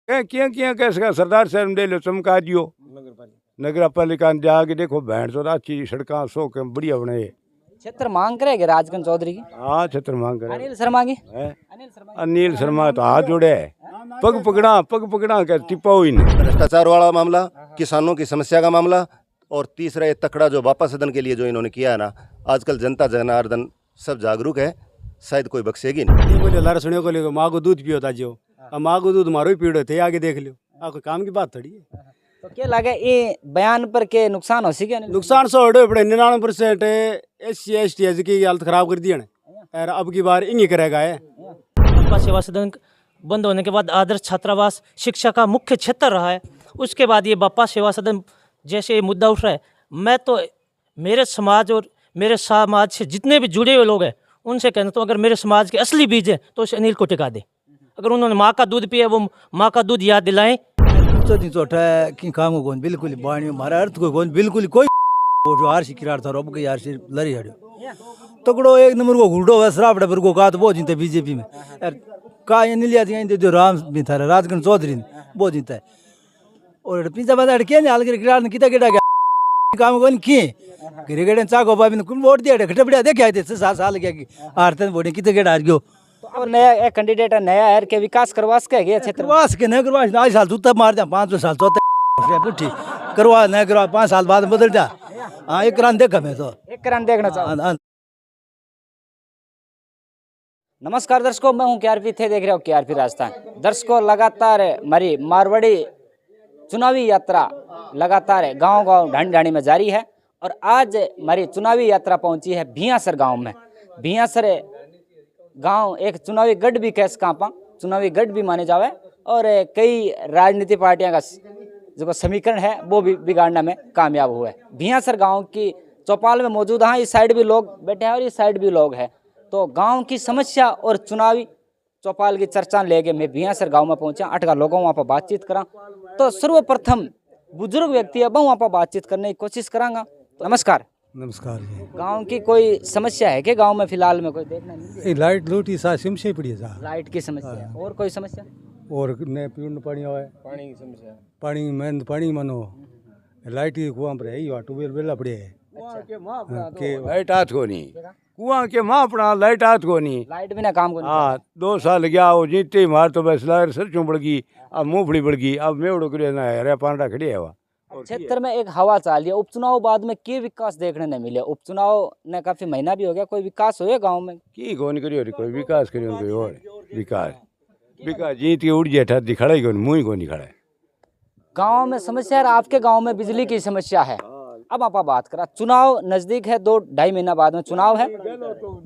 क्या क्या कैसे सरदार साहब ने लो चमका दियो नगर पालिका ने जाके देखो भैंस तो अच्छी सड़क सो के बढ़िया बनाए। क्षेत्र मांग करेगा राजगंज चौधरी की। हाँ छत्र मांग करे अनिल शर्मा की। है। अनिल शर्मा तो हाथ जोड़े पग पकड़ा के टिप्पा हुई नहीं। भ्रष्टाचार वाला मामला, किसानों की समस्या का मामला, और तीसरा ये तकड़ा जो वापस सदन के लिए जो इन्होंने किया है ना, आजकल जनता जनार्दन सब जागरूक है, शायद कोई बख्शेगी नहीं। बोले लारा सुनियो को लेको माँ को दूध पियो था जो अब माँ को दूध मारो ही पीड़ो थे आगे देख लियो आ कोई काम की बात थोड़ी है। तो क्या लगे ये बयान पर के नुकसान हो सी क्या? नुकसान सौ हटो पड़े 99% SC/ST की हालत खराब कर दी है और अब की बार इंगी करेगा है। बप्पा सेवा सदन बंद होने के बाद आदर्श छात्रावास शिक्षा का मुख्य क्षेत्र रहा है। उसके बाद ये बप्पा सेवा सदन जैसे मुद्दा उठ रहा है, मैं तो मेरे समाज और मेरे समाज से जितने भी जुड़े हुए लोग हैं उनसे कहना तो अगर मेरे समाज के असली बीज है तो उस अनिल को टिका दे। अगर उन्होंने माँ का दूध पिया वो माँ का दूध याद दिलाएं। चोटा कि काम कौन बिल्कुल बाणी मारा अर्थ को कौन बिल्कुल कोई जो आर किरार था रोब के यार से लड़ी हड़ो तकड़ो एक नंबर को घुड़ो है शराब डबर को का तो वो जीते बीजेपी में यार का ये नीलिया थी जो राम भी था राजगंज चौधरी वो जीता है और पिज्जा बाजार के हाल के किरार ने किता केटा काम कौन किए गिरे गड़े चाको बाबी ने कुल वोट दिया घटे बढ़िया देखे आए थे 7 साल क्या की हारते वोट किते केटा हार गयो। तो अब नया एक कैंडिडेट है नया है के विकास करवा सके गया क्षेत्र में? करवा सके नहीं करवा 2 साल जूता मार दिया 5 साल चौथा पुठी करवा नहीं करवा 5 साल बाद बदल जा। हाँ एक रन देखा मैं तो एक करान देखना चाहूँ। नमस्कार दर्शकों, मैं हूँ KRP थे देख रहे हो KRP राजस्थान। दर्शकों लगातार हमारी मारवाड़ी चुनावी यात्रा लगातार गांव-गांव ढाणी-ढाणी में जारी है और आज हमारी चुनावी यात्रा पहुंची है भियासर गांव में। भियासर गांव एक चुनावी गढ़ भी कह सका चुनावी गढ़ भी माने जावे और कई राजनीतिक पार्टियों का जो समीकरण है वो भी बिगाड़ने में कामयाब हुआ है। भियासर गांव की चौपाल में मौजूद हैं। इस साइड भी लोग बैठे हैं और इस साइड भी लोग हैं। तो गांव की समस्या और चुनावी चौपाल की चर्चा लेके मैं भियासर गांव में पहुंचा। 8 लोगों वहाँ पर बातचीत करा तो सर्वप्रथम बुजुर्ग व्यक्ति है वहाँ पर बातचीत करने की कोशिश करांगा। तो नमस्कार। नमस्कार जी। गांव की कोई समस्या है क्या गांव में फिलहाल में कोई देखना नहीं? लाइट लूटी सा सिमसे पड़ी है लाइट की समस्या है और कोई समस्या? और ने पीने पानी आवे पानी की समस्या पानी में पानी मनो लाइट की कुआं पर है ही ट्यूबवेल वेला पड़े है के लाइट हाथ को नहीं कुआं के माँ अपना लाइट हाथ को नहीं लाइट बिना काम को नहीं। हाँ 2 साल गया वो जीते ही मार तो बस लार सरचों बढ़ गई अब मूंगफली बढ़ गई अब मेवड़ो करे ना है पांडा खड़े है क्षेत्र में एक हवा चाल है। उपचुनाव बाद में के विकास देखने नहीं मिले? उपचुनाव ने काफी महीना भी हो गया, कोई विकास हुए गांव में? की कौन करियो रे कोई विकास करियो कोई और विकास विकास जीत के उड़ जेठा दिखड़ा ही कौन मुंह ही कौन दिखड़ा है। गांव में समस्या है। आपके गांव में बिजली की समस्या है। अब आप बात करा चुनाव नजदीक है, 2-2.5 महीना बाद में चुनाव है।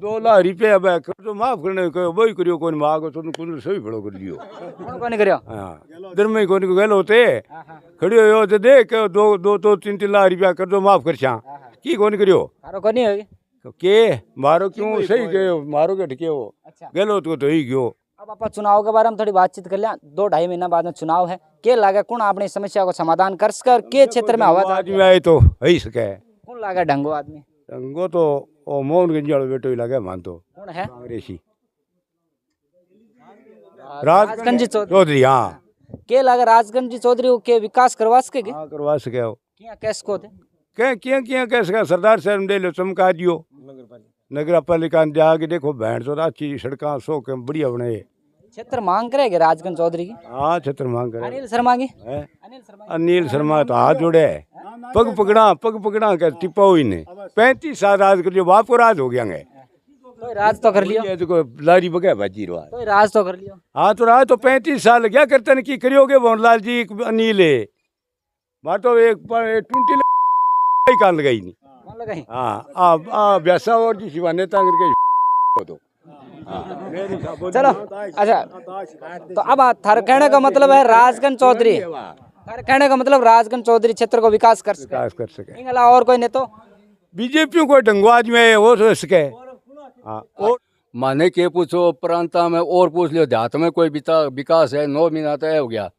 2 लाख रुपया कर्जो माफ करने वही करियो कौन मांगो तो कुल सही बड़ो कर दियो कौन करियो? हाँ दर में कौन को गल होते खड़ियो यो तो देख 2-3 लाख रुपया कर्जो माफ कर छा की कौन करियो मारो को नहीं होगी के मारो क्यों सही गयो मारो के ठके हो गलो तो ही गयो। अब आप चुनाव के बारे में थोड़ी बातचीत कर लिया। 2-2.5 महीना बाद में चुनाव है। के लागे कौन अपनी समस्या को समाधान कर सके और के क्षेत्र में हवा आदमी आए तो ही सके कौन लागे ढंगो आदमी? ढंगो तो ओ मोहन गंजालो बेटो ही लगे मान तो कौन है? कांग्रेसी राजगंज चौधरी। हाँ के लागे राजगंज चौधरी को के विकास करवा सके? हाँ करवा सके हो क्या कैस को थे क्या कैसे सरदार साहब ने लो चमका दियो नगर पालिका ने जाके देखो भैंस तो अच्छी सड़क सो के बढ़िया बनाए। क्षेत्र मांग करेगा राजगंज चौधरी की। हाँ छत्र मांग करे अनिल शर्मा की। है। अनिल शर्मा तो हाथ जोड़े पग पकड़ा के टिप्पा हुई ने 35 साल राज कर लियो बाप को राज हो गया है तो राज तो कर लियो। ये तो लारी बगे बाजी रहा तो राज तो कर लियो। हाँ तो राज तो 35 साल क्या करते न की करियोगे मोहनलाल जी अनिल है मार तो एक टूंटी कान लगाई नहीं लगाई। हाँ व्यासा और जी शिवा नेता करके तो चलो अच्छा तो अब थारे कहने का मतलब है राजगंज चौधरी थारे कहने का मतलब राजगंज चौधरी क्षेत्र को विकास कर सके इनके अलावा और कोई नहीं तो बीजेपी को ढंगो आदमी है वो सोच सके। हाँ और माने के पूछो प्रांता में और पूछ लियो देहात में कोई विकास है 9 महीना तो हो गया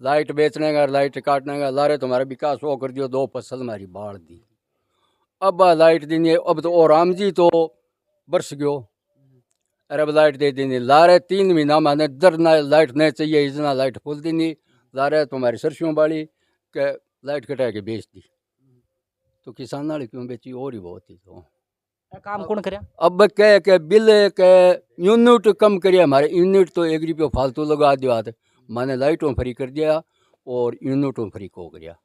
लाइट बेचने का लाइट काटने का लारे तुम्हारा विकास वो कर दियो 2 फसल हमारी बाढ़ दी अब लाइट दी नहीं अब तो और राम जी तो बरस गयो अरे अब लाइट दे दी नहीं, ला रहे 3 महीना मैंने दर ना लाइट नहीं चाहिए, इतना लाइट फुल दी नहीं, ला रहे तुम्हारी सरसों बाड़ी के लाइट कटा के बेच दी। तो किसान वाले क्यों बेची, और ही बहुत ही तो ये काम कौन करे? अब कह के बिल के यूनिट कम करिए, हमारे यूनिट तो 1 रुपये फालतू लगा दिया, मैंने लाइटों फ्री कर दिया और यूनिटों फ्री को गया।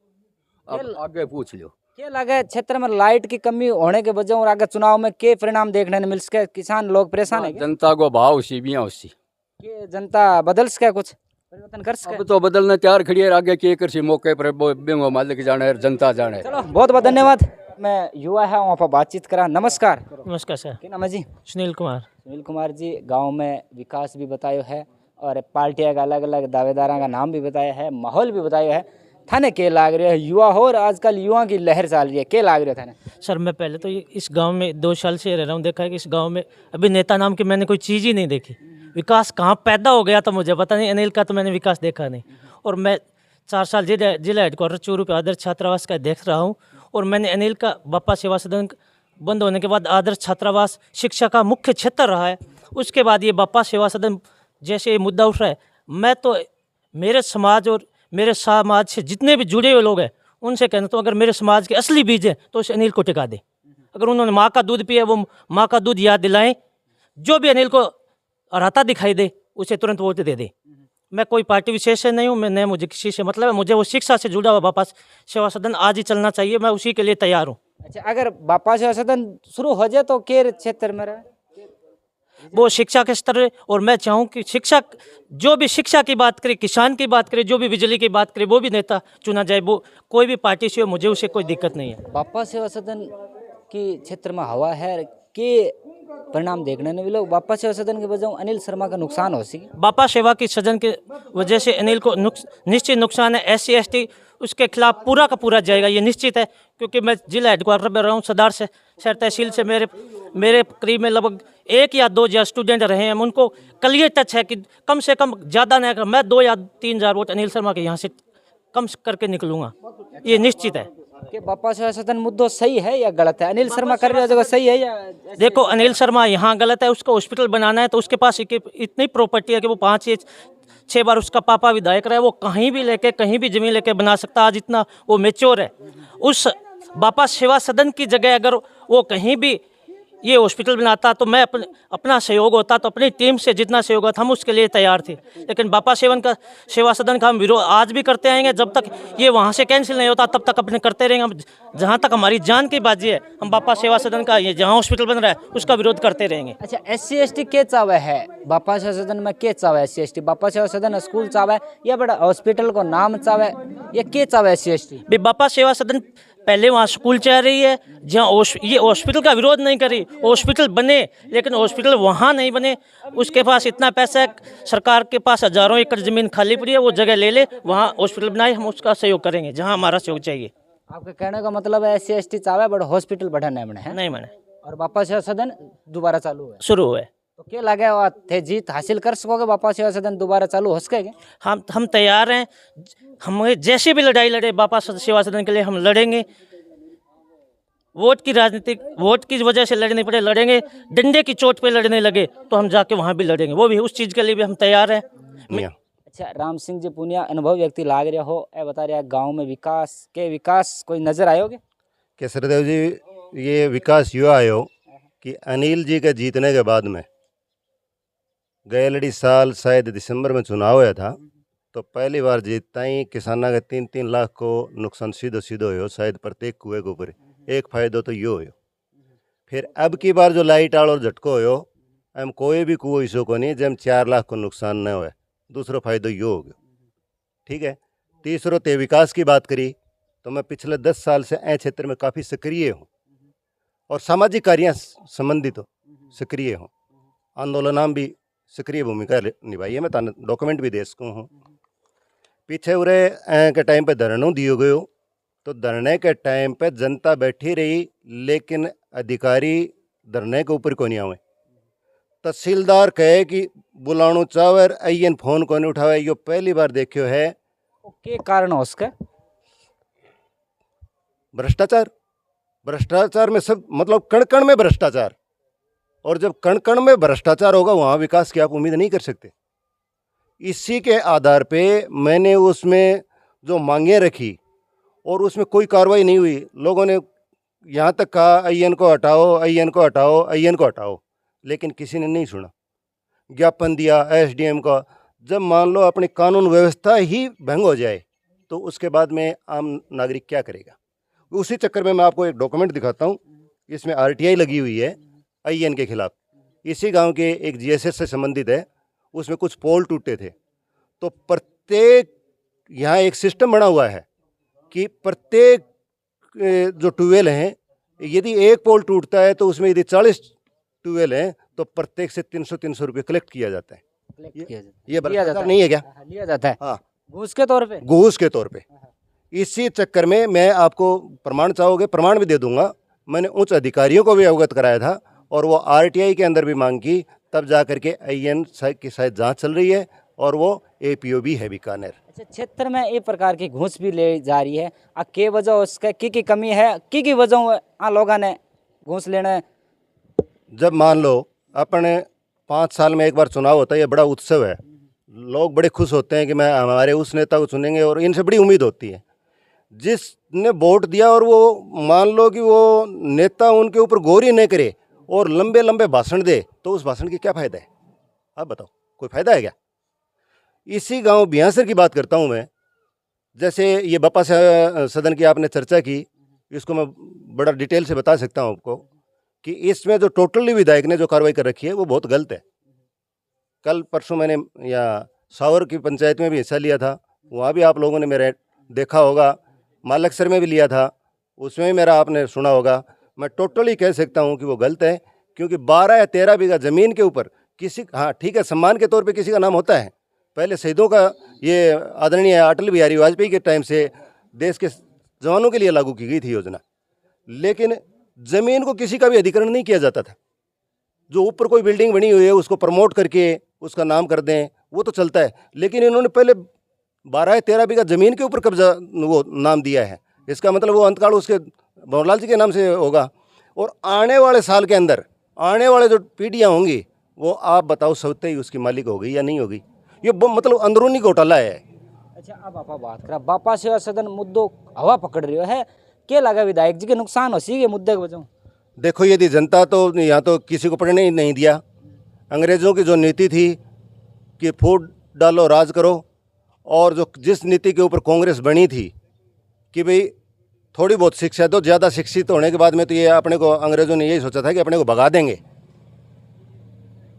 अब आगे पूछ लो क्या लगे क्षेत्र में लाइट की कमी होने के वजह और आगे चुनाव में क्या परिणाम देखने को मिल सके? किसान लोग परेशान है क्या? जनता को भाव उसी भी उसी कि जनता बदल सके, कुछ परिवर्तन कर सके? अब तो बदलने तैयार खड़ी है, आगे के कर सी मौके पर बेंगो मालिक जाने जनता जाने। चलो बहुत बहुत धन्यवाद। मैं युवा है वहाँ पर बातचीत करा। नमस्कार, नमस्कार सर। क्या नाम है जी? सुनील कुमार। सुनील कुमार जी, गांव में विकास भी बतायो है और पार्टियां का अलग अलग दावेदारों का नाम भी बताया है, माहौल भी बताया है। थाने के लाग रहे है युवा हो, और आजकल युवा की लहर चल रही है, के लाग रहे थाने? सर मैं पहले तो इस गांव में 2 साल से रह रहा हूँ, देखा है कि इस गांव में अभी नेता नाम की मैंने कोई चीज़ ही नहीं देखी। विकास कहाँ पैदा हो गया तो मुझे पता नहीं, अनिल का तो मैंने विकास देखा नहीं। और मैं 4 साल जिला हेडक्वार्टर चूरू पे आदर्श छात्रावास का देख रहा हूँ, और मैंने अनिल का बापा सेवा सदन बंद होने के बाद आदर्श छात्रावास शिक्षा का मुख्य क्षेत्र रहा है। उसके बाद ये बापा सेवा सदन जैसे ये मुद्दा उठ रहा है, मैं तो मेरे समाज और मेरे समाज से जितने भी जुड़े हुए लोग हैं उनसे कहता हूँ, अगर मेरे समाज के असली बीज हैं तो उस अनिल को टिका दे। अगर उन्होंने माँ का दूध पिया, वो माँ का दूध याद दिलाएं। जो भी अनिल को अराता दिखाई दे उसे तुरंत वोट दे दे। मैं कोई पार्टी विशेष से नहीं हूँ, मैं नहीं, मुझे किसी से मतलब है, मुझे वो शिक्षा से जुड़ा हुआ बापा सेवा सदन आज ही चलना चाहिए, मैं उसी के लिए तैयार हूँ। अच्छा, अगर बापा सेवा सदन शुरू हो जाए तो के क्षेत्र में रहे? वो शिक्षा के स्तर, और मैं चाहूँ कि शिक्षा, जो भी शिक्षा की बात करे, किसान की बात करे, जो भी बिजली की बात करे, वो भी नेता चुना जाए, वो कोई भी पार्टी से हो, मुझे उसे कोई दिक्कत नहीं है। बापा सेवा सदन की क्षेत्र में हवा है के परिणाम देखने ने मिलो? बापा सेवा सदन की वजह अनिल शर्मा का नुकसान हो सके? बापा सेवा की सदन के वजह से अनिल को निश्चित नुकसान है। SC ST उसके खिलाफ पूरा का पूरा जाएगा, ये निश्चित है। क्योंकि मैं जिला हेडक्वार्टर पर रहा हूँ, सदार से शहर तहसील से मेरे करीब में लगभग 1 या 2 हज़ार स्टूडेंट रहे हैं। उनको क्लियर टच है कि कम से कम ज़्यादा नहीं, मैं 2 या 3 हज़ार वोट अनिल शर्मा के यहाँ से कम करके निकलूँगा, ये निश्चित है। कि बापा सेवा सदन मुद्दों सही है या गलत है? अनिल शर्मा कर रहा है जगह सही है या? देखो, अनिल शर्मा यहाँ गलत है, उसको हॉस्पिटल बनाना है तो उसके पास इतनी प्रॉपर्टी है कि वो 5 या 6 बार उसका पापा विधायक रहा है, वो कहीं भी लेके कहीं भी जमीन लेके बना सकता है। आज इतना वो मेच्योर है। उस बापा सेवा सदन की जगह अगर वो कहीं भी ये हॉस्पिटल बनाता तो मैं अपना सहयोग होता, तो अपनी टीम से जितना सहयोग होता हम उसके लिए तैयार थे। लेकिन बापा सेवा सदन का हम विरोध आज भी करते आएंगे, जब तक ये वहाँ से कैंसिल नहीं होता तब तक अपने करते रहेंगे। हम जहाँ तक हमारी जान की बाजी है, हम बापा सेवा सदन का ये जहाँ हॉस्पिटल बन रहा है उसका विरोध करते रहेंगे। अच्छा, SC ST के चावे है बापा सेवा सदन में? के चावे SC ST? बापा सेवा सदन स्कूल चावे या बड़ा हॉस्पिटल को नाम चावे या के चावे SC ST? भी बापा सेवा सदन पहले वहाँ स्कूल चल रही है, जहाँ ये हॉस्पिटल का विरोध नहीं करी, हॉस्पिटल बने, लेकिन हॉस्पिटल वहाँ नहीं बने। उसके पास इतना पैसा है, सरकार के पास हजारों एकड़ ज़मीन खाली पड़ी है, वो जगह ले ले, वहाँ हॉस्पिटल बनाए, हम उसका सहयोग करेंगे जहाँ हमारा सहयोग चाहिए। आपके कहने का मतलब है SC ST चावे बड़ा हॉस्पिटल बढ़ा नहीं बने है? नहीं बने और बापा सेवा सदन दोबारा चालू है? शुरू हुए तो क्या लगे हुआ थे जीत हासिल कर सकोगे? बापा सेवा सदन दोबारा चालू हो सकेगा? हम तैयार हैं। हम जैसे भी लड़ाई लड़े बापा सेवा सदन के लिए हम लड़ेंगे। वोट की राजनीतिक, वोट की वजह से लड़ने पड़े लड़ेंगे, डंडे की चोट पे लड़ने लगे तो हम जाके वहाँ भी लड़ेंगे, वो भी उस चीज़ के लिए भी हम तैयार हैं। अच्छा, राम सिंह जी पुनिया अनुभव व्यक्ति लाग रहे हो, ए बता रहे गाँव में विकास कोई नजर आयोगे? केसरदेव जी, ये विकास यो आयो कि अनिल जी के जीतने के बाद में गए लड़ी साल शायद दिसंबर में चुनाव हुआ था, तो पहली बार जीतता ही किसाना के 3-3 लाख को नुकसान सीधो हो, शायद प्रत्येक कुएं के ऊपर। एक फायदा तो यो हो। फिर अब की बार जो लाइट आल और झटको हो, हम कोई भी कुओं इसो को नहीं जब 4 लाख को नुकसान न हो। दूसरो फायदा यो हो गया, ठीक है। तीसरो ते विकास की बात करी तो मैं पिछले 10 साल से ऐ क्षेत्र में काफ़ी सक्रिय हूँ और सामाजिक कार्य संबंधित हो सक्रिय हूँ, आंदोलन भी सक्रिय भूमिका निभाई है। मैं डॉक्यूमेंट भी दे सकूँ हूँ। पीछे उरे के टाइम पे धरनों दियो गयो, तो धरने के टाइम पे जनता बैठी रही, लेकिन अधिकारी धरने के ऊपर को नहीं आवे। तहसीलदार कहे कि बुलाणु चावर अयन फोन को नहीं उठावे, यो पहली बार देखियो है। के कारण हो उसका? भ्रष्टाचार में सब मतलब कण कण में भ्रष्टाचार, और जब कण कण में भ्रष्टाचार होगा वहाँ विकास की आप उम्मीद नहीं कर सकते। इसी के आधार पे मैंने उसमें जो मांगें रखी और उसमें कोई कार्रवाई नहीं हुई। लोगों ने यहाँ तक कहा आईएन को हटाओ, आईएन को हटाओ, आईएन को हटाओ, लेकिन किसी ने नहीं सुना। ज्ञापन दिया एसडीएम का। जब मान लो अपनी कानून व्यवस्था ही भंग हो जाए तो उसके बाद में आम नागरिक क्या करेगा। उसी चक्कर में मैं आपको एक डॉक्यूमेंट दिखाता हूँ। इसमें आरटीआई लगी हुई है आईएन के खिलाफ। इसी गांव के एक जीएसएस से संबंधित है। उसमें कुछ पोल टूटे थे। तो प्रत्येक यहाँ एक सिस्टम बना हुआ है कि प्रत्येक जो ट्यूबवेल हैं, यदि एक पोल टूटता है तो उसमें यदि 40 ट्यूबवेल हैं तो प्रत्येक से 300 रुपये कलेक्ट किया जाता है। ये भ्रष्टाचार नहीं है क्या? लिया जाता है हाँ, घूस के तौर पे। घूस के तौर पे। इसी चक्कर में मैं आपको प्रमाण चाहोगे, प्रमाण भी दे दूंगा। मैंने उच्च अधिकारियों को भी अवगत कराया था और वो आरटीआई के अंदर भी मांग की, तब जा करके आईएन की शायद जांच चल रही है और वो एपीओ भी है बीकानेर। अच्छा, क्षेत्र में ये प्रकार की घूस भी ले जा रही है। के वजह उसका की कमी है, की वजह लोगों ने घूस लेना है। जब मान लो अपने 5 साल में एक बार चुनाव होता है, ये बड़ा उत्सव है। लोग बड़े खुश होते हैं कि मैं हमारे उस नेता को चुनेंगे और इनसे बड़ी उम्मीद होती है। जिसने वोट दिया और वो मान लो कि वो नेता उनके ऊपर गौर ही नहीं करे और लंबे लंबे भाषण दे, तो उस भाषण की क्या फ़ायदा है? आप बताओ, कोई फ़ायदा है क्या? इसी गांव बिहासर की बात करता हूं मैं। जैसे ये बप्पा सदन की आपने चर्चा की, इसको मैं बड़ा डिटेल से बता सकता हूं आपको कि इसमें जो टोटली विधायक ने जो कार्रवाई कर रखी है वो बहुत गलत है। कल परसों मैंने यहाँ सावर की पंचायत में भी हिस्सा लिया था, वहाँ भी आप लोगों ने मेरा देखा होगा। मालकसर में भी लिया था, उसमें भी मेरा आपने सुना होगा। मैं टोटली कह सकता हूँ कि वो गलत है, क्योंकि 12 या 13 बीघा ज़मीन के ऊपर किसी, हाँ ठीक है, सम्मान के तौर पे किसी का नाम होता है। पहले शहीदों का, ये आदरणीय अटल बिहारी वाजपेयी के टाइम से देश के जवानों के लिए लागू की गई थी योजना, लेकिन ज़मीन को किसी का भी अधिग्रहण नहीं किया जाता था। जो ऊपर कोई बिल्डिंग बनी हुई है उसको प्रमोट करके उसका नाम कर दें, वो तो चलता है, लेकिन इन्होंने पहले 12 या 13 बीघा ज़मीन के ऊपर कब्जा वो नाम दिया है। इसका मतलब वो अंतकाल उसके भंवरलाल जी के नाम से होगा। और आने वाले साल के अंदर आने वाले जो पीढ़ियाँ होंगी वो आप बताओ सवते ही उसकी मालिक होगी या नहीं होगी। ये मतलब अंदरूनी घोटाला है। अच्छा, अब आप बात करा बापा सेवा सदन मुद्दों हवा पकड़ रही है, क्या लगा विधायक जी के नुकसान हो सी मुद्दे की वजह? देखो, यदि जनता तो यहाँ तो किसी को पढ़ने ही नहीं दिया। अंग्रेज़ों की जो नीति थी कि फूट डालो राज करो, और जो जिस नीति के ऊपर कांग्रेस बनी थी कि भाई थोड़ी बहुत शिक्षा दो, ज़्यादा शिक्षित होने के बाद में तो ये अपने को, अंग्रेज़ों ने यही सोचा था कि अपने को भगा देंगे।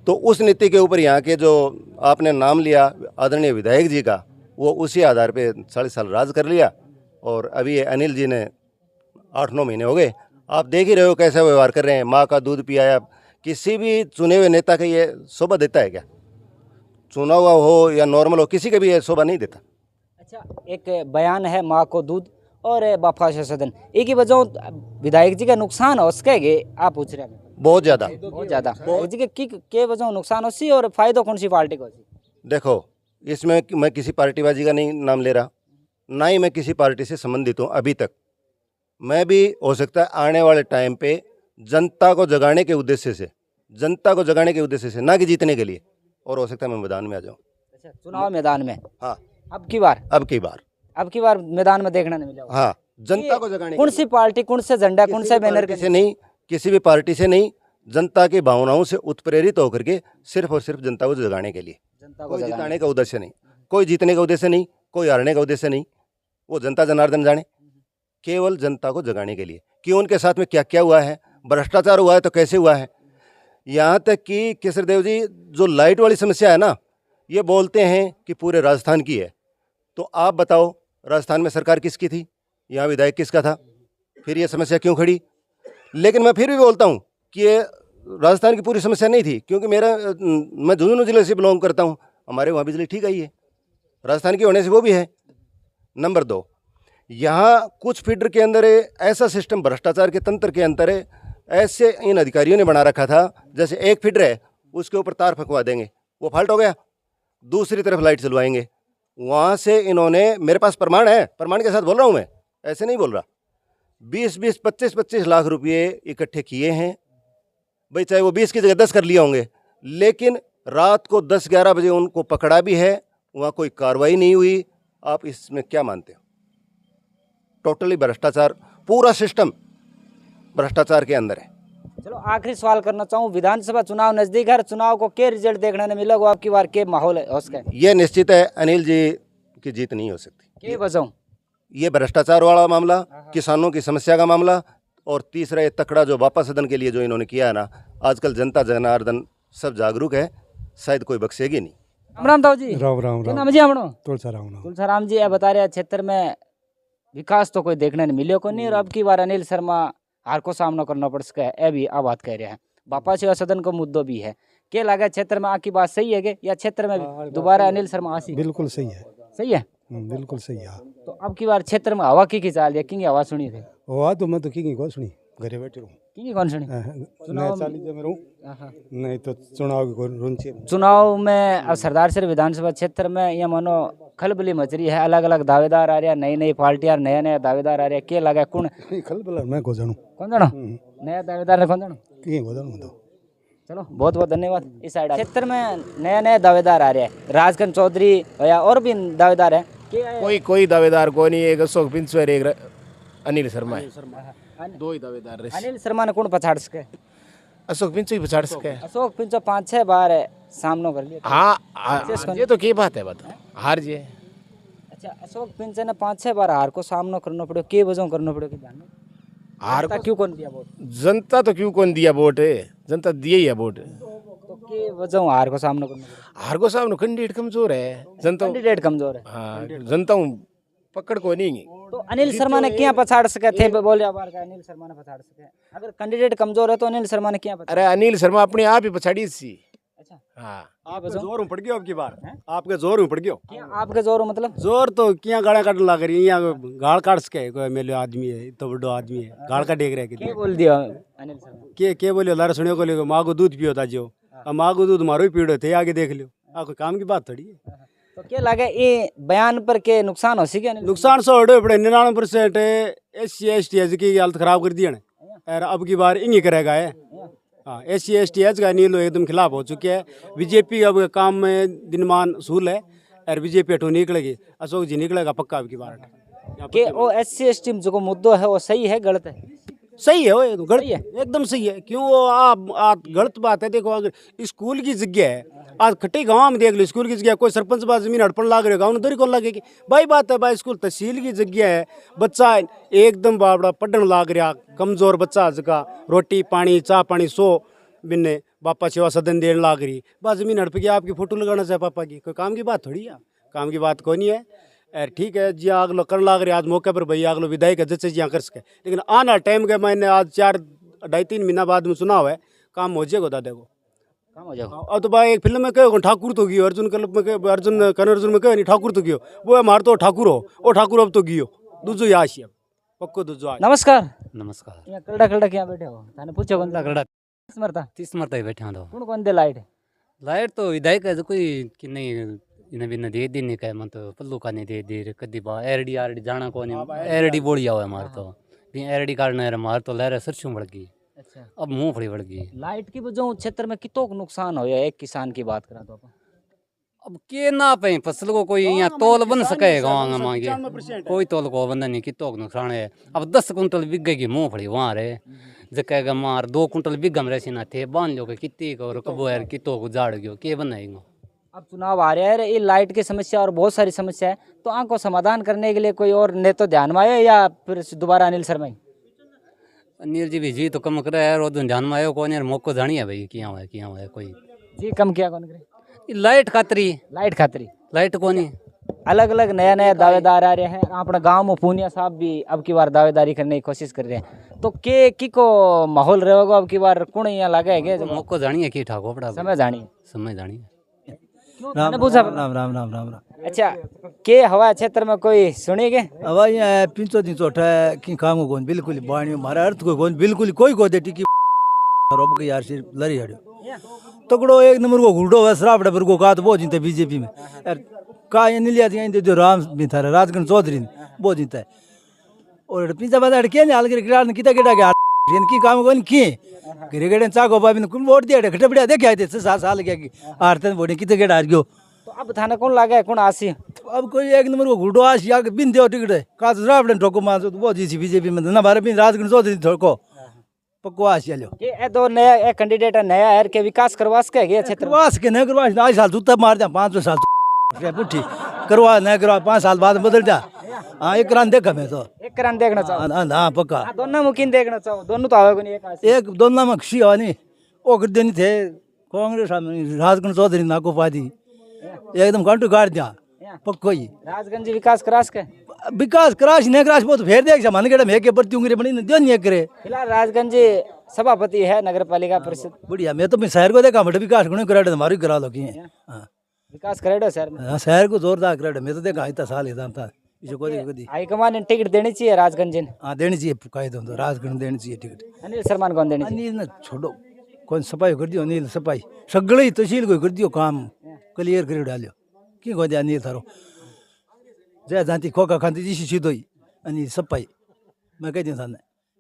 तो उस नीति के ऊपर यहाँ के जो आपने नाम लिया आदरणीय विधायक जी का, वो उसी आधार पे 40 साल राज कर लिया। और अभी ये अनिल जी ने 8-9 महीने हो गए, आप देख ही रहे हो कैसा व्यवहार कर रहे हैं। माँ का दूध पियाया। किसी भी चुने हुए नेता का ये शोभा देता है क्या? चुना हुआ हो या नॉर्मल हो, किसी का भी ये शोभा नहीं देता। अच्छा, एक बयान है माँ को दूध और बापा सेवा सदन, एक ही वजह विधायक जी का नुकसान हो सके आप पूछ रहे हैं? बहुत ज़्यादा, बहुत ज़्यादा जी के वजह नुकसान हो सी और फायदा कौन सी पार्टी को? देखो, इसमें मैं किसी पार्टीबाजी का नहीं नाम ले रहा, ना ही मैं किसी पार्टी से संबंधित हूँ अभी तक। मैं भी हो सकता है आने वाले टाइम पे जनता को जगाने के उद्देश्य से, जनता को जगाने के उद्देश्य से, ना कि जीतने के लिए, और हो सकता है मैं मैदान में आ जाऊँ। अच्छा, चुनाव मैदान में? हाँ, अब की बार मैदान में देखना नहीं मिला। हाँ, जनता को जगाने। कौन सी पार्टी, कौन से झंडा, कौन से बैनर से नहीं, किसी भी पार्टी से नहीं, जनता की भावनाओं से उत्प्रेरित होकर के सिर्फ और सिर्फ जनता को जगाने के लिए। कोई जिताने का उद्देश्य नहीं, कोई जीतने का उद्देश्य नहीं, कोई हारने का उद्देश्य नहीं। वो जनता जनार्दन जाने, केवल जनता को जगाने के लिए कि उनके साथ में क्या क्या हुआ है, भ्रष्टाचार हुआ है तो कैसे हुआ है। यहाँ तक कि केसरदेव जी, जो लाइट वाली समस्या है ना, ये बोलते हैं कि पूरे राजस्थान की है। तो आप बताओ, राजस्थान में सरकार किसकी थी, यहाँ विधायक किसका था, फिर ये समस्या क्यों खड़ी? लेकिन मैं फिर भी बोलता हूँ कि ये राजस्थान की पूरी समस्या नहीं थी, क्योंकि मैं झुंझुनू जिले से बिलोंग करता हूँ, हमारे वहाँ बिजली ठीक आई है, राजस्थान की होने से वो भी है। नंबर 2, यहाँ कुछ फीडर के अंदर ऐसा सिस्टम भ्रष्टाचार के तंत्र के अंदर ऐसे इन अधिकारियों ने बना रखा था, जैसे एक फीडर है उसके ऊपर तार फंकवा देंगे, वो फाल्ट हो गया, दूसरी तरफ लाइट चलवाएंगे। वहाँ से इन्होंने, मेरे पास प्रमाण है, प्रमाण के साथ बोल रहा हूँ मैं, ऐसे नहीं बोल रहा, 20-20, 25-25 लाख रुपये इकट्ठे किए हैं भाई चाहे वो 20 की जगह 10 कर लिया होंगे, लेकिन रात को 10-11 बजे उनको पकड़ा भी है, वहाँ कोई कार्रवाई नहीं हुई। आप इसमें क्या मानते हो? टोटली भ्रष्टाचार, पूरा सिस्टम भ्रष्टाचार के अंदर है। चलो आखिरी सवाल करना चाहूँ, विधानसभा चुनाव नजदीक है, चुनाव को क्या रिजल्ट देखने ने मिलेगा आपकी बार, के माहौल है उसका? ये निश्चित है अनिल जी की जीत नहीं हो सकती। के वजह? ये भ्रष्टाचार वाला मामला, किसानों की समस्या का मामला, और तीसरा ये तकड़ा जो बापा सदन के लिए जो इन्होंने किया है ना, आजकल जनता जनार्दन सब जागरूक है, शायद कोई बख्शेगी नहीं। राम राम ताऊ जी। राम राम क्या राम। नाम है जी आपनो? तुलसा राम नाम। तुलसाराम जी, ये बता रहे हैं क्षेत्र में विकास तो कोई देखने नहीं मिले को नहीं, और अब की बार अनिल शर्मा हार को सामना करना पड़ सका है, ये भी आ बात कह रहे हैं। बापा सेवा सदन का मुद्दों भी है, क्या लगा क्षेत्र में आपकी बात सही है के, या क्षेत्र में दोबारा अनिल शर्मा आसी? बिल्कुल सही है। सही है। बिल्कुल सही है। तो अब की बार क्षेत्र में हवा की चाल है, किंग हवा सुनी थे? वो तो मैं तो की को सुनी, घरे बैठे रहूँ। किंग कौन सुनी? मैं 40 में रहूँ, नहीं तो चुनाव की रुचि। चुनाव में अब सरदार सर विधानसभा क्षेत्र में ये मानो खलबली मच रही है, अलग अलग दावेदार आ रहे हैं, नई नई पार्टियां, नया नया दावेदार आ रहे हैं, क्या लगा कौन खलबल मैं को जानूँ, कौन जानो नया दावेदार है, कौन जानो? की को जानूँ तो। चलो बहुत बहुत धन्यवाद। इस साइड क्षेत्र में नया नया दावेदार आ रहे हैं, राजकन चौधरी या और भी दावेदार है? कोई दावेदार को नहीं, एक अशोक पिंचर, एक अनिल शर्मा है, दो ही दावेदार रहे। अनिल शर्मा ने कौन पछाड़ सके? अशोक पिंचो ही पछाड़ सके। अशोक पिंचो 5-6 बार सामना कर लिया। हाँ, ये तो की बात है, बता हार जी। अच्छा, अशोक पिंचो ने 5-6 बार हार को सामना करना पड़ो, के वजह करना पड़ो कि जानो? हार क्यों कौन दिया वोट? जनता तो क्यों कौन दिया वोट है, जनता दिए ही है वोट। तो के वजह हार को सामना करना पड़ो? हार को सामने कैंडिडेट कमजोर है, जनता। कैंडिडेट कमजोर है। हाँ, जनता पकड़ को नहीं। तो अनिल शर्मा ने क्या पछाड़ सके थे? बोल रहा बार का अनिल शर्मा ने पछाड़ सके, अगर कैंडिडेट कमजोर है तो अनिल शर्मा ने क्या पछाड़? अरे अनिल शर्मा अपने आप ही पछाड़ी सी। अच्छा, हाँ, आपके जोर में पड़ गयो, अब की बार आपके जोर में पड़ गयो। क्या आपके जोर मतलब? जोर तो क्या गाड़ा काटने लग रही है, यहाँ गाड़ काट सके, कोई मेले आदमी है, तो बड़ो आदमी है, गाड़ का देख रहे क्या बोल दिया अनिल शर्मा? के बोलियो लारा सुनियो को लियो, माँ को दूध पियो था जो, अब माँ को दूध मारो ही पीड़ो थे, आगे देख लियो, कोई काम की बात थोड़ी है। तो क्या लगे ये बयान पर के नुकसान हो सके? नुकसान सो हटे पड़े 99% SC ST की हालत खराब कर दी है, और अब की बार इंगी करेगा है। हाँ, SC ST का नीलो एकदम खिलाफ हो चुके हैं। बीजेपी अब काम में दिनमान सूल है, और बीजेपी हटो निकलेगी, अशोक जी निकलेगा पक्का अब की बार। कि वो SC ST में जो मुद्दो है वो सही है गलत है? सही है, वो गलत है, एकदम सही है। क्यों वो आप गलत बात है। देखो अगर स्कूल की जगह है, आज खट्टी गाँव में देख लो, स्कूल की जगह कोई सरपंच बात जमीन हड़पन लाग रहे गाँव दरी कौन लगेगी भाई? बात है भाई, स्कूल तहसील की जगह है, बच्चा एकदम बाबड़ा पढ़न लाग रहा, कमजोर बच्चा जगह रोटी पानी चाह पानी सो बिन्ने बापा सेवा सदन देने लाग रही, बस जमीन हड़प गया, आपकी फोटो लगाना चाहे पापा की, कोई काम की बात थोड़ी है, काम की बात कोई नहीं है। यार ठीक है जी, आगलो कर लाग रहे आज मौके पर भाई, आगलो विधायक जैसे जी कर सके, लेकिन आना टाइम के मैंने आज 4-2.5-3 महीना बाद में चुनाव है, काम हो जाएगा दादा को, काम हो जाओ। अब तो भाई एक फिल्म में कहो ठाकुर तो गियो, अर्जुन क्लब में कहो, अर्जुन कन अर्जुन में कहो नहीं ठाकुर तो गियो, वो मार तो ठाकुर हो, ओ ठाकुर अब तो गियो दूजो याश पक्को दूजो आज। नमस्कार। नमस्कार। यहाँ कलडा कलडा क्या बैठे हो? थाने पूछो कौन लगड़ा मरता 30 मरता ही बैठे हैं तो कौन कौन दे लाइट? लाइट तो विधायक है जो कोई कि नहीं इन्हें भी न दे दी नहीं कहे मत पल्लू का नहीं दे दी कदी बा एरडी आरडी जाना को नहीं एरडी बोली आओ हमारे तो भी एरडी काटना है हमारे तो लहर सरसों बढ़ गई। अच्छा, अब मूंगफली बढ़ गई। लाइट की वजह क्षेत्र में कितो नुकसान हो या एक किसान की बात करा तो अपन अब के ना पे फसल को कोई यहाँ तोल बन सके गाँव मांगे कोई तोल को बंदा नहीं कितो नुकसान है। अब 10 कुंटल बिक गई मूंगफली वहाँ रहे जगह मार 2 कुंटल बिक हम रहे ना थे बांध लो के कितनी और कबो यार कितो को जाड़ गयो के बनाएगा। अब चुनाव आ रहा है, ये लाइट की समस्या और बहुत सारी समस्या है, तो आंख समाधान करने के लिए कोई और नेता ध्यान में आए या फिर दोबारा अनिल शर्मा ही? अनिल जी भी जी तो कम करे यार, वो ध्यान में आयो कौन यार मौको जानी है भाई किया हुआ है कोई जी कम किया कौन करे? लाइट खातरी लाइट कोनी अलग अलग नया नया दावेदार आ रहे हैं। अपने गांव में पूनिया साहब भी अब की बार दावेदारी करने की कोशिश कर रहे हैं, तो के की को माहौल रहेगा अब की बार कौन यहाँ लगा है? मौको जानी है कि ठाको पड़ा समय जानी राम पूछा राम राम राम राम राम। अच्छा, के हवा क्षेत्र में कोई सुनेगे? अब यहाँ पिंचो दिन चोटा कि काम को बिल्कुल बाणी हमारा अर्थ को कौन बिल्कुल कोई को दे टिकी रोब के यार सिर लड़ी हड़ो तकड़ो एक नंबर को घुड़ो है श्राप डबर को का तो वो जीते बीजेपी में यार का ये नीलिया थी जो राम भी था राजगण चौधरी वो जीता है और पिंचा बाजार के हाल के किता केटा के इनकी काम कौन किए घरे घरे चाको बाबी ने वोट दिया खटे बढ़िया देखे आए थे 6-7 साल क्या की हारते वोट कितने गेट हार गयो तो अब थाने कौन लागे कौन आसी तो अब कोई एक नंबर को घुटो आश या बिन दियो टिकट का तो रावड़े ठोको मार तो वो जी बीजेपी में ना बारे बिन राजगुण चौधरी ठोको पक्को आश लो ये ए दो नया ए कैंडिडेट है नया है के विकास करवा सके ये क्षेत्र में? करवा सके नहीं करवा आज साल जूता मार दिया 5 साल पुठी करवा नहीं करवा 5 साल बाद बदल जा हाँ एक रान देखा मैं तो एक करान देखना चाहो हाँ पक्का दोनों मुकिन देखना चाहो दोनों तो आवे कोनी एक आसी एक दोनों में खुशी हुआ नहीं वो कर देनी थे कांग्रेस राजगुण चौधरी नाको पादी एकदम घंटू गाड़ दिया पक्को ही राजगंज विकास करा सके विकास कराश नहीं कराश बहुत फेर देख मन के मैं के प्रति उंगली बनी दियो नहीं करे फिलहाल राजगंज सभापति है नगर पालिका परिषद बढ़िया मैं तो शहर को देखा बट विकास गुण करा हमारी करा लो की हाँ विकास करेडो शहर में हाँ, शहर को जोरदार करा मैं तो देखा इतना साल एकदम था इसे कदी हाईकमान ने टिकट देनी चाहिए राजगंज ने हाँ देनी चाहिए कही तो राजगुण देनी चाहिए टिकट अनिल शर्मा कौन देनी चाहिए अनिल ने छोड़ो कौन सफाई कर दियो अनिल सफाई सगळे तहसील को कर दियो काम क्लियर कर डालो की को दिया अनिल थारो जय जाती खोका खाती जी सीधो ही अनिल सफाई मैं कह दिया था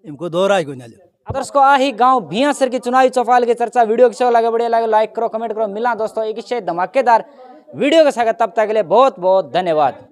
इनको दोहराई को नहीं आदर्श को आही गांव भियासर की चुनावी चौपाल की चर्चा वीडियो के लगे बढ़िया लगे लाइक करो कमेंट करो मिला दोस्तों एक धमाकेदार वीडियो के साथ तब तक के लिए बहुत बहुत धन्यवाद।